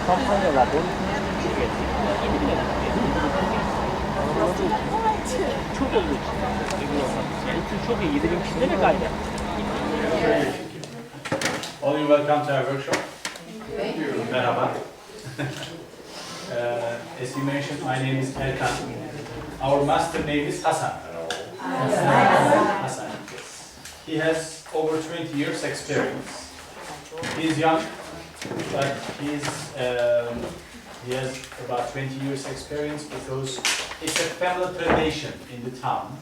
kampanyalar, çok oluyor. Çok iyi. 7.000 kişide ne gayret? All you welcome to our workshop. Thank you. Merhaba. As you mentioned, my name is Erkan. Our master name is Hasan. Hasan. He has over 20 years experience. He's young, but he has about 20 years experience because it's a family tradition in the town.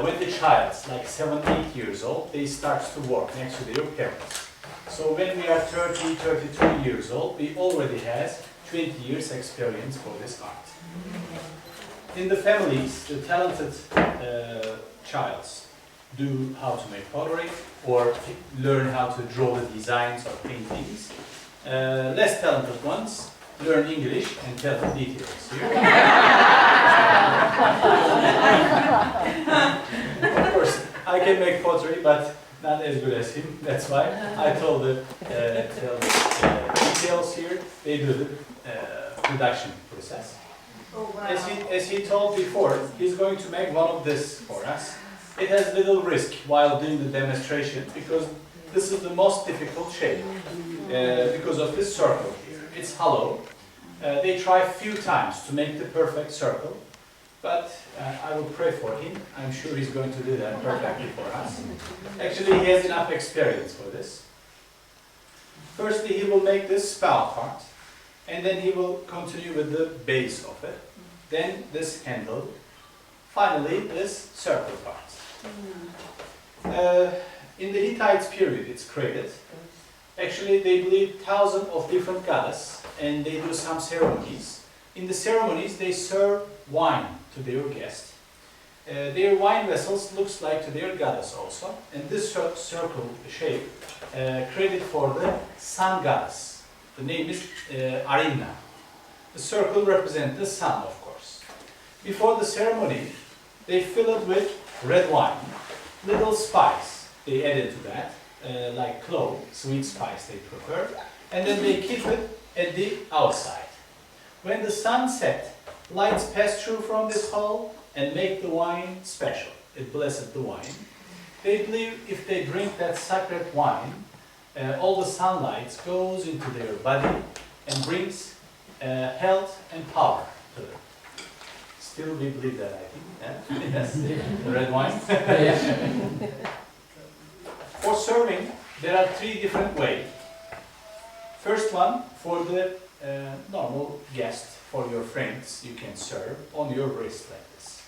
When the child's like 7, 8 years old, they start to work next to their parents. So when we are 30, 32 years old, we already has 20 years experience for this art. In the families, the talented childs do how to make pottery or learn how to draw the designs of paintings. Less talented ones learn English and tell the details here. Of course, I can make pottery, but not as good as him. That's why I told the details here. They do the production process. Oh, wow. As he told before, he's going to make one of this for us. It has little risk while doing the demonstration because this is the most difficult shape because of this circle here. It's hollow. They try a few times to make the perfect circle, but I will pray for him. I'm sure he's going to do that perfectly for us. Actually, he has enough experience for this. Firstly, he will make this spout part, and then he will continue with the base of it. Then this handle. Finally, this circle part. In the Hittite period, it's created. Actually, they believe thousands of different goddesses, and they do some ceremonies. In the ceremonies, they serve wine to their guests. Their wine vessels looks like to their goddess also, and this circle shape created for the sun goddess. The name is Arina. The circle represents the sun, of course. Before the ceremony, they fill it with red wine, little spice they added to that, like clove, sweet spice they prefer, and then they keep it at the outside. When the sun sets, lights pass through from this hole and make the wine special. It blesses the wine. They believe if they drink that sacred wine, all the sunlight goes into their body and brings health and power to them. Still we believe that, I think. Yes, the red wine. For serving, there are 3 different ways. First one, for the normal guest, for your friends, you can serve on your wrist like this.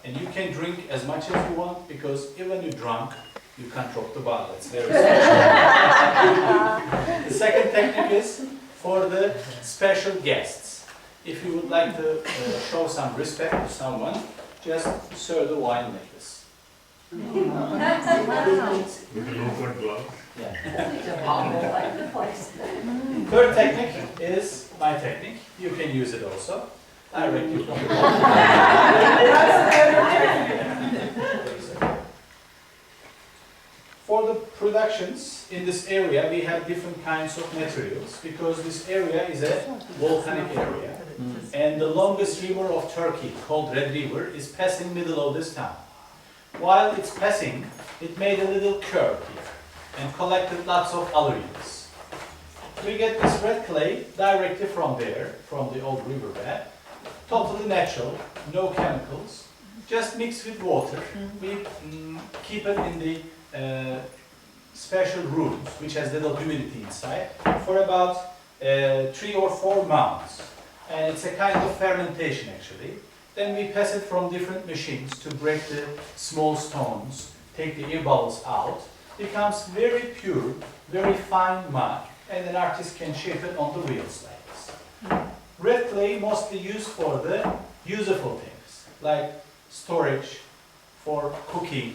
And you can drink as much as you want, because even when you're drunk, you can't drop the bottle. It's very special. The second technique is for the special guests. If you would like to show some respect to someone, just serve the wine like this. With an open glove. Yeah. Third technique is my technique. You can use it also. Directly from the bottom. For the productions in this area, we have different kinds of materials because this area is a volcanic area. And the longest river of Turkey, called Red River, is passing middle of this town. While it's passing, it made a little curve here and collected lots of alluvions. We get this red clay directly from there, from the old riverbed, totally natural, no chemicals, just mixed with water. We keep it in the special rooms, which has little humidity inside, for about 3 or 4 months. And it's a kind of fermentation actually. Then we pass it from different machines to break the small stones, take the air bubbles out. It becomes very pure, very fine mud, and an artist can shape it on the wheels like this. Red clay mostly used for the useful things, like storage, for cooking.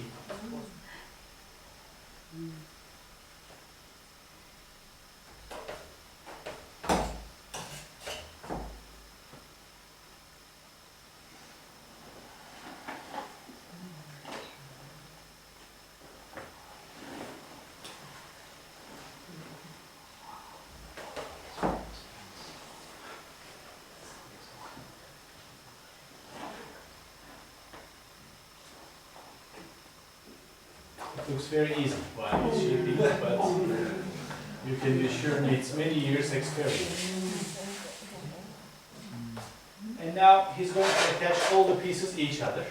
Looks very easy while it's shaping, but you can be sure it's many years experience. And now he's going to attach all the pieces each other.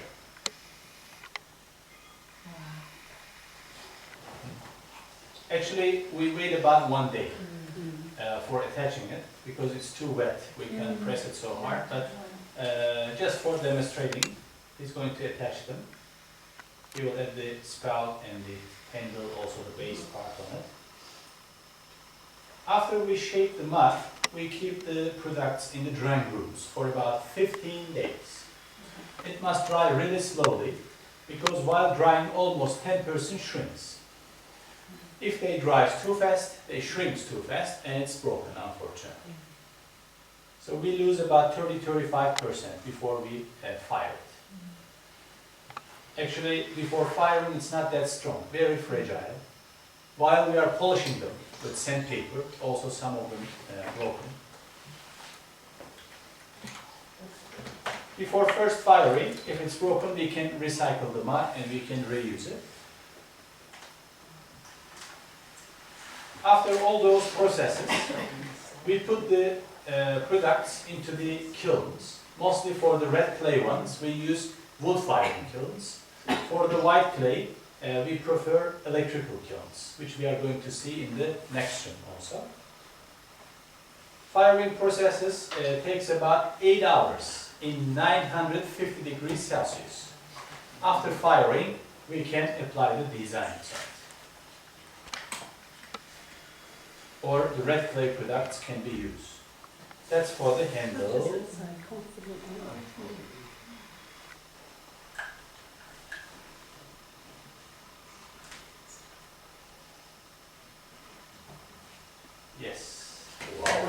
Actually, we wait about 1 day for attaching it because it's too wet. We can't press it so hard, but just for demonstrating, he's going to attach them. He will add the spout and the handle, also the base part on it. After we shape the mud, we keep the products in the drying rooms for about 15 days. It must dry really slowly because while drying almost 10% shrinks. If they dry too fast, they shrink too fast and it's broken, unfortunately. So we lose about 30-35% before we fire it. Actually, before firing, it's not that strong, very fragile. While we are polishing them with sandpaper, also some of them broken. Before first firing, if it's broken, we can recycle the mud and we can reuse it. After all those processes, we put the products into the kilns. Mostly for the red clay ones, we use wood-firing kilns. For the white clay, we prefer electrical kilns, which we are going to see in the next room also. Firing processes takes about 8 hours in 950 degrees Celsius. After firing, we can apply the designs. Or the red clay products can be used. That's for the handle. Yes. Wow.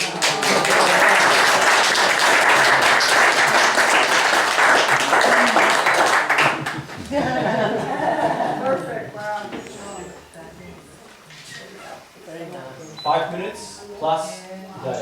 Perfect. Wow. 5 minutes plus the.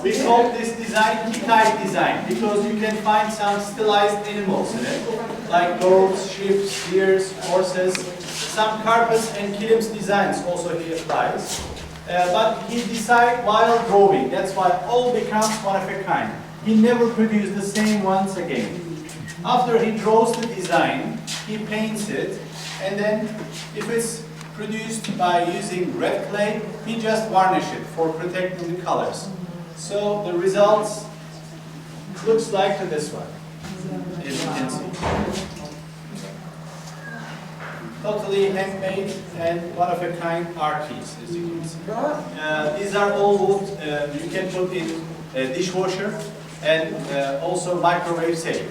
We call this design Hittite design because you can find some stylized animals in it, like goats, sheep, deers, horses, some carpets and Kiln's designs also he applies. But he decides while drawing, that's why all becomes one of a kind. He never produced the same once again. After he draws the design, he paints it, and then if it's produced by using red clay, he just varnish it for protecting the colors. So the results looks like this one, as you can see. Totally handmade and one of a kind art piece, as you can see. These are all wood you can put in a dishwasher and also microwave safe.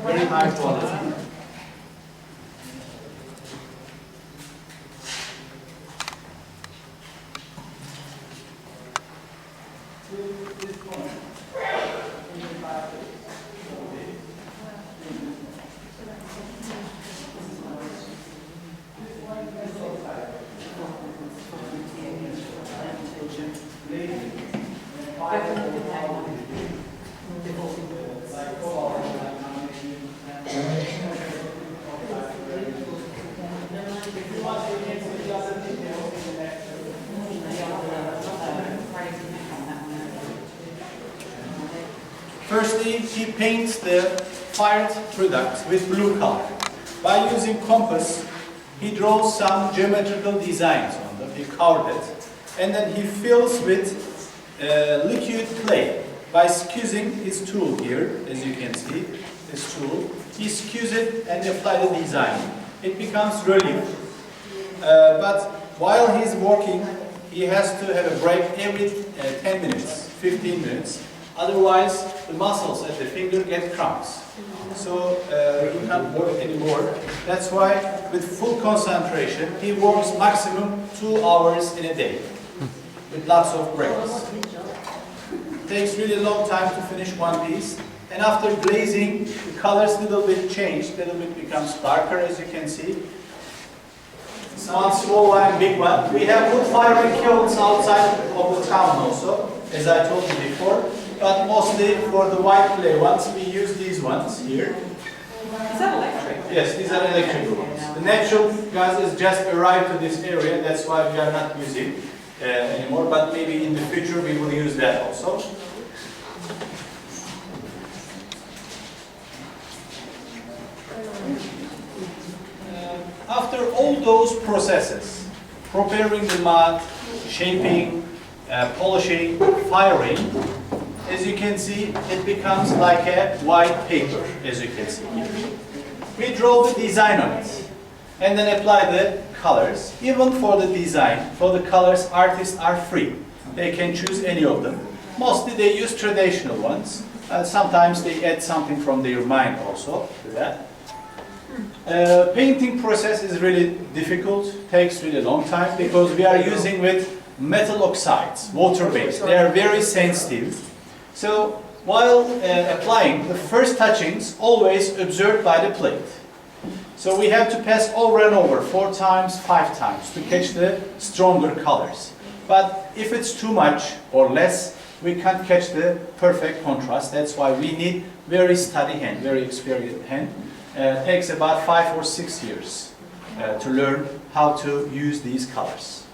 Very high quality. Firstly, he paints the fired products with blue color. By using compass, he draws some geometrical designs on them. He carved it, and then he fills with liquid clay. By squeezing his tool here, as you can see, this tool, he squeezes it and applies the design. It becomes relief. But while he's working, he has to have a break every 10 minutes, 15 minutes. Otherwise, the muscles at the finger get cramps. So he can't work anymore. That's why, with full concentration, he works maximum 2 hours in a day, with lots of breaks. It takes really long time to finish one piece. And after glazing, the colors a little bit change, a little bit becomes darker, as you can see. One small one and big one. We have wood firing kilns outside of the town also, as I told you before. But mostly for the white clay ones, we use these ones here. Is that electric? Yes, these are electrical ones. The natural gas is just arrived to this area, that's why we are not using anymore, but maybe in the future we will use that also. After all those processes, preparing the mud, shaping, polishing, firing, as you can see, it becomes like a white paper, as you can see here. We draw the design on it, and then apply the colors. Even for the design, for the colors, artists are free. They can choose any of them. Mostly they use traditional ones. Sometimes they add something from their mind also to that. Painting process is really difficult, takes really long time because we are using with metal oxides, water-based. They are very sensitive. So while applying, the first touchings always observed by the plate. So we have to pass over and over 4 times, 5 times to catch the stronger colors. But if it's too much or less, we can't catch the perfect contrast. That's why we need very steady hand, very experienced hand. Takes about 5 or 6 years to learn how to use these colors.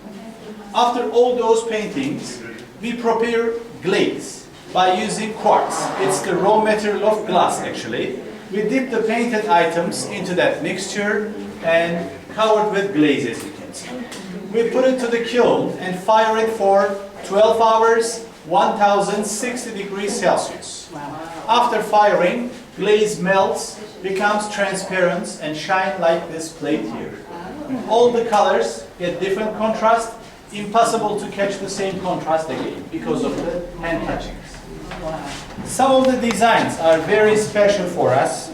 After all those paintings, we prepare glaze by using quartz. It's the raw material of glass actually. We dip the painted items into that mixture and covered with glaze, as you can see. We put it to the kiln and fire it for 12 hours, 1060 degrees Celsius. After firing, glaze melts, becomes transparent and shine like this plate here. All the colors get different contrast, impossible to catch the same contrast again because of the hand touchings. Some of the designs are very special for us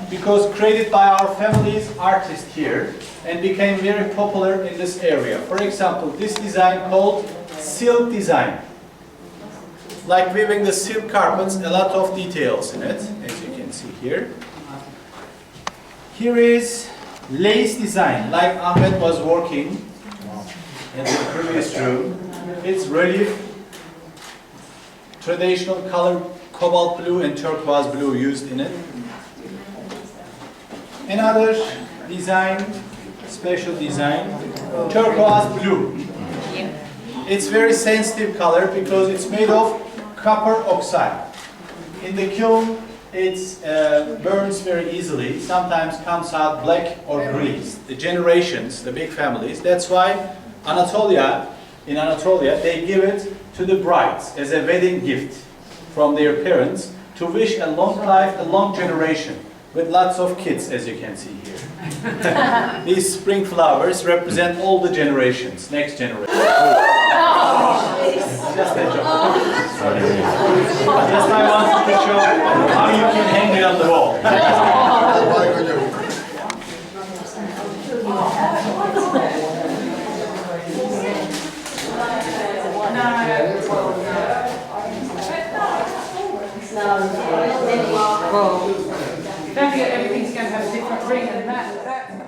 because created by our family's artist here and became very popular in this area. For example, this design called silk design. Like weaving the silk carpets, a lot of details in it, as you can see here. Here is lace design, like Ahmed was working in the previous room. It's relief, traditional color, cobalt blue and turquoise blue used in it. Another design, special design, turquoise blue. It's very sensitive color because it's made of copper oxide. In the kiln, it burns very easily. Sometimes comes out black or grease. The generations, the big families. That's why in Anatolia, they give it to the brides as a wedding gift from their parents to wish a long life, a long generation with lots of kids, as you can see here. These spring flowers represent all the generations, next generation. Just a joke. Just I wanted to show how you can hang it on the wall. Don't forget everything's going to have a different ring and that.